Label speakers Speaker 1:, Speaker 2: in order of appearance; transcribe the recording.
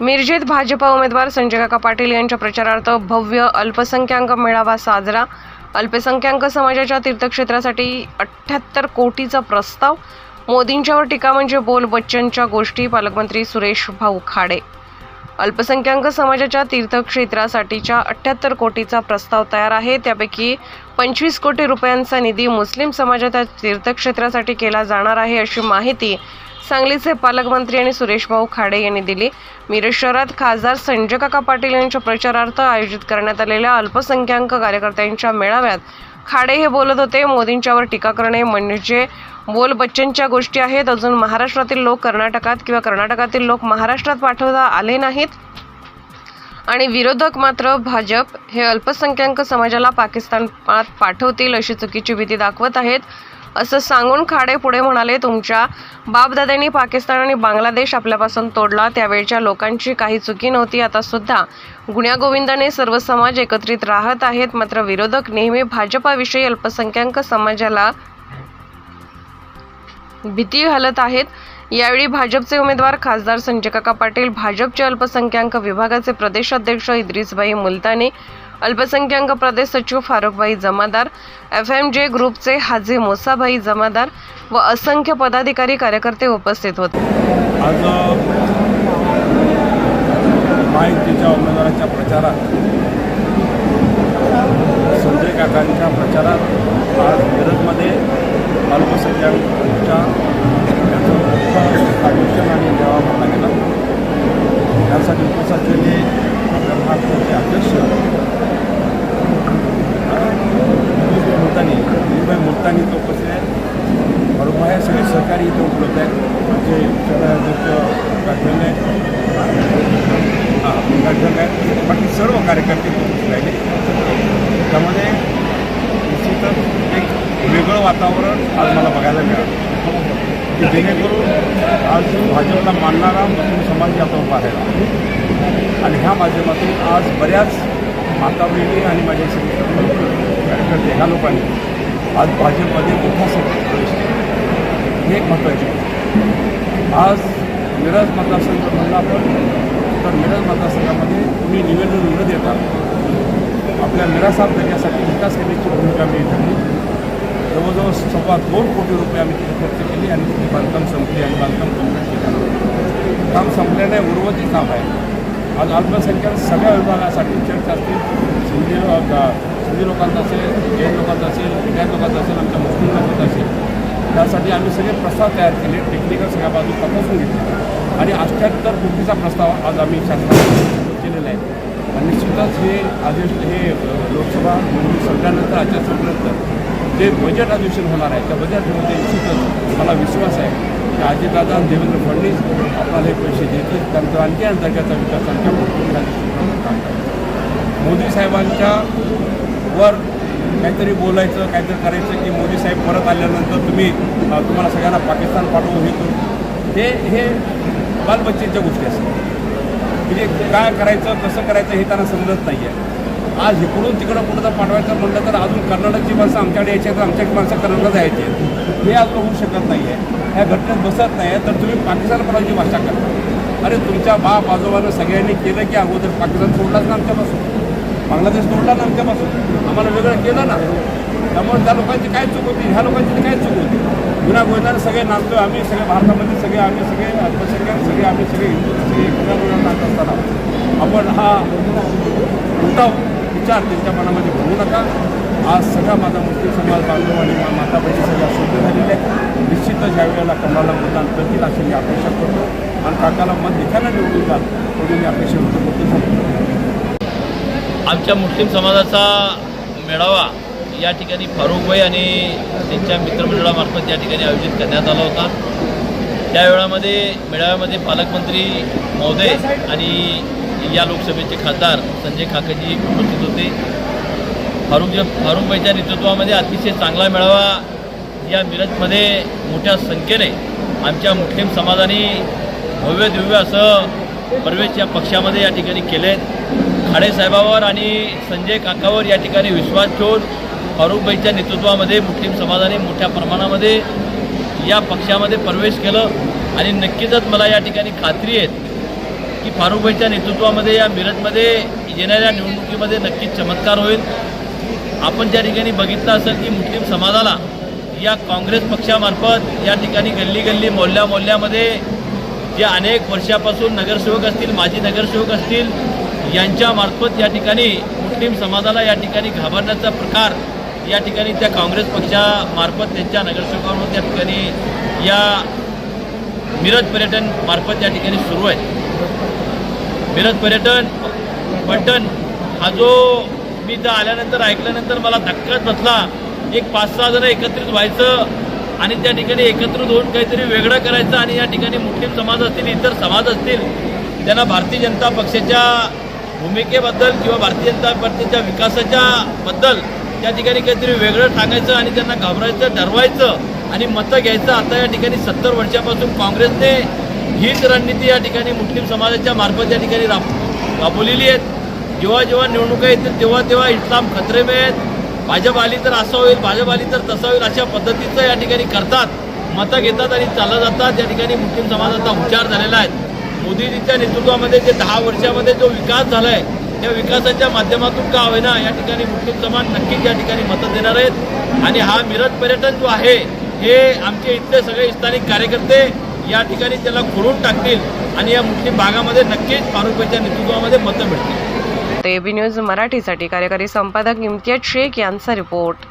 Speaker 1: मिरजेत भाजपा उमेदवार संजय काका पाटील यांच्या प्रचारार्थ भव्य अल्पसंख्याक मेळावा साजरा। अल्पसंख्याक समाजाच्या तीर्थक्षेत्रासाठी 78 कोटीचा प्रस्ताव। मोदींच्यावर टीका म्हणजे बोल बच्चनच्या गोष्टी। पालकमंत्री सुरेश भाऊ खाडे। अल्पसंख्याक समाजाच्या तीर्थक्षेत्रासाठीच्या 78 कोटीचा प्रस्ताव तयार आहे। त्यापैकी 25 कोटी रुपयांचा निधी मुस्लिम समाजाच्या तीर्थक्षेत्रासाठी केला जाणार आहे, अशी माहिती सांगलीचे पालकमंत्री आणि सुरेश भाऊ खाडे यांनी दिली। मिरज शहरात खासदार संजय काका पाटील यांच्या प्रचारार्थ आयोजित करण्यात आलेल्या अल्पसंख्याक कार्यकर्त्यांच्या मेळाव्यात खाडे हे बोलत होते। मोदींच्यावर टीका करणे म्हणजे बोल बच्चनच्या गोष्टी आहेत। अजून महाराष्ट्रातील लोक कर्नाटकात किंवा कर्नाटकातील लोक महाराष्ट्रात पाठवता आले नाहीत आणि विरोधक मात्र भाजप हे अल्पसंख्याक समाजाला पाकिस्तानात पाठवतील अशी चुकीची भीती दाखवत आहेत, असं सांगून खाडे पुढे म्हणाले, तुमच्या बापदाद्यांनी पाकिस्तान आणि बांगलादेश आपल्यापासून तोडला, त्यावेळच्या लोकांची काही चुकी नव्हती। आता सुद्धा गुण्यागोविंदाने सर्व समाज एकत्रित राहत आहेत, मात्र विरोधक नेहमी भाजपाविषयी अल्पसंख्याक समाजाला भीती घालत आहेत। यावेळी भाजपचे उमेदवार खासदार संजय काका पाटील, भाजपचे अल्पसंख्याक विभागाचे प्रदेश अध्यक्ष इद्रिसभाई मुलतानी, अल्पसंख्याक प्रदेश सचिव फारुखभाई जमादार, FMJ ग्रुपचे हाजी मोसाभाई जमादार व असंख्य पदाधिकारी कार्यकर्ते उपस्थित होते।
Speaker 2: आज महायुतीच्या उमेदवाराच्या प्रचारात संजय काकांच्या प्रचारात आज मिरजमध्ये अल्पसंख्याकांच्या आयोजन आणि मेळावा भरला गेला। यासाठी उपस्थित असलेले आपल्या महाराष्ट्राचे अध्यक्ष मुलतानी तो उपस्थित आहेत। बरोबर आहे, सगळे सहकारी इथे उपलब्ध आहेत। आमचे शहराध्यक्ष गाठवण आहेत, बाकी सर्व कार्यकर्ते उपस्थित राहिले। त्यामध्ये निश्चितच एक वेगळं वातावरण आज मला बघायला मिळालं की जेणेकरून आज भाजपला मानणारा मुस्लिम समाज आता उभा राहिला आणि ह्या माध्यमातून आज बऱ्याच माता बहिणी आणि माझ्या कार्यकर्ते ह्या लोकांनी आज भाजपमध्ये मोठा संघर्ष प्रवेश केला। हे एक महत्त्वाचे आज मिरज मतदारसंघ म्हणला आपण तर मिरज मतदारसंघामध्ये तुम्ही निवेदन न देता आपल्या मिरासाहेब दर्जासाठी विकास करण्याची भूमिका मी ठरली। जवळजवळ 2.25 कोटी रुपये आम्ही तिथे खर्च केली आणि तिथे बांधकाम संपली आणि बांधकाम कंप्लीट केलं। काम संपल्याने उर्वरित काम आहे। आज अल्पसंख्याक सगळ्या विभागासाठी चर्च असतील, सिंधी लोकांचा असेल, जैन लोकांचा असेल, लिंगायत लोकांचा असेल, आमच्या मुस्लिम लोकांचा असेल, त्यासाठी आम्ही सगळे प्रस्ताव तयार केले, टेक्निकल सगळ्या बाजू तपासून घेतले आणि 78 कोटीचा प्रस्ताव आज आम्ही शासनाने केलेला आहे। आणि निश्चितच हे आदेश हे लोकसभा संपल्यानंतर आचारसंहितेनंतर जे बजेट अधिवेशन होणार आहे त्या बजेटमध्ये निश्चितच मला विश्वास आहे की अजितदादा आणि देवेंद्र फडणवीस आपल्याला हे पैसे देतील, त्यानंतर आणखी दर्जाचा विकास आणखी मोदी साहेबांच्या वर काहीतरी बोलायचं, काहीतरी करायचं की मोदी साहेब परत आल्यानंतर तुम्हाला सगळ्यांना पाकिस्तान पाठवू हे करू, हे बालबच्चेच्या गोष्टी असतात। म्हणजे काय करायचं, कसं करायचं हे त्यांना समजत नाही आहे। आज इकडून तिकडं कुठं पाठवायचं म्हटलं तर अजून कर्नाटकची माणसं आमच्याकडे यायची तर आमच्याकडे माणसं कर्नाटकला जायची आहेत, हे अजून होऊ शकत नाही आहे। ह्या घटनेत बसत नाही आहे तर तुम्ही पाकिस्तानपर्यंतची भाषा करता। अरे तुमच्या बाप आजोबानं सगळ्यांनी केलं की अगोदर पाकिस्तान सोडलाच ना आमच्यापासून, बांगलादेश सोडला ना आमच्यापासून, आम्हाला वेगळं केलं ना। त्यामुळे त्या लोकांची काय चूक होती, ह्या लोकांची काय चूक होती? गुन्हा सगळे नाचतो आम्ही, सगळे भारतामध्ये सगळे आम्ही सगळे अल्पसंख्याक सगळे आम्ही सगळे हिंदू सगळे गुन्हा नाचत असताना आपण हा उलटा विचार त्यांच्या मनामध्ये भरू नका। आज सगळा माझा मुस्लिम समाज बांधव आणि माता बहिणी सगळ्या शुद्ध झालेल्या आहेत। निश्चितच ह्या वेळेला कमळाला मतदान करतील अशी मी अपेक्षा करतो आणि काकाला मत देखायला निवडून जाल म्हणून मी अपेक्षा व्यक्त करतो।
Speaker 3: आमच्या मुस्लिम समाजाचा मेळावा या ठिकाणी फारुखभाई आणि त्यांच्या मित्रमंडळामार्फत या ठिकाणी आयोजित करण्यात आला होता। त्या मेळाव्यामध्ये पालकमंत्री महोदय आणि या लोकसभेचे खासदार संजय काकाजी उपस्थित होते। फारुखभाईच्या नेतृत्वामध्ये अतिशय चांगला मेळावा या मिरजमध्ये मोठ्या संख्येने आमच्या मुस्लिम समाजाने भव्य दिव्य असं प्रवेश या पक्षामध्ये या ठिकाणी केले। खाडे साहेबावर आणि संजय काकावर या ठिकाणी विश्वास ठेवून फारुखभाईच्या नेतृत्वामध्ये मुस्लिम समाजाने मोठ्या प्रमाणामध्ये या पक्षामध्ये प्रवेश केलं आणि नक्कीच मला या ठिकाणी खात्री आहे की फारुखभाईच्या नेतृत्वामध्ये या मिरजमध्ये येणाऱ्या निवडणुकीमध्ये नक्कीच चमत्कार होईल. आपण त्या ठिकाणी बघितलं असेल की मुस्लिम समाजाला या काँग्रेस पक्षामार्फत या ठिकाणी गल्ली गल्ली मोहल्ल्यामध्ये जे अनेक वर्षापासून नगरसेवक असतील, माजी नगरसेवक असतील, यांच्यामार्फत या ठिकाणी मुस्लिम समाजाला या ठिकाणी घाबरण्याचा प्रकार या ठिकाणी त्या काँग्रेस पक्षामार्फत त्यांच्या नगरसेवकांवर त्या ठिकाणी या मिरज पर्यटन मार्फत या ठिकाणी सुरू आहे. मिरज पर्यटन हा जो मी इथं आल्यानंतर ऐकल्यानंतर मला धक्काच बसला. एक 5-6 जण एकत्रित व्हायचं आणि त्या ठिकाणी एकत्रित होऊन काहीतरी वेगळं करायचं आणि या ठिकाणी मुस्लिम समाज असतील, इतर समाज असतील, त्यांना भारतीय जनता पक्षाच्या भूमिकेबद्दल किंवा भारतीय जनता पार्टीच्या विकासाच्या बद्दल त्या ठिकाणी काहीतरी वेगळं सांगायचं आणि त्यांना घाबरायचं, डरवायचं आणि मतं घ्यायचं. आता या ठिकाणी 70 वर्षापासून काँग्रेसने हीच रणनीती या ठिकाणी मुस्लिम समाजाच्या मार्फत या ठिकाणी राबवलेली आहेत. जेव्हा जेव्हा निवडणुका येतील तेव्हा इस्लाम खतरे में आहेत, भाजप आली तर असं होईल, भाजप आली तर तसं होईल, अशा पद्धतीचं या ठिकाणी करतात, मतं घेतात आणि चालत जातात. या ठिकाणी मुस्लिम समाजाचा उच्चार झालेला आहे. मोदीजींच्या नेतृत्वामध्ये जे 10 वर्षामध्ये जो विकास झाला आहे त्या विकासाच्या माध्यमातून का होईना या ठिकाणी मुस्लिम समाज नक्कीच या ठिकाणी मतं देणार आहेत. आणि हा मिरज पर्यटन जो आहे हे आमचे इथले सगळे स्थानिक कार्यकर्ते या ठिकाणी त्याला खोडून टाकतील आणि या मुस्लिम भागामध्ये नक्कीच फारुखभाईच्या नेतृत्वामध्ये मतं मिळतील.
Speaker 1: एबी न्यूज मराठीसाठी कार्यकारी संपादक इम्तियाज शेख यांचा रिपोर्ट.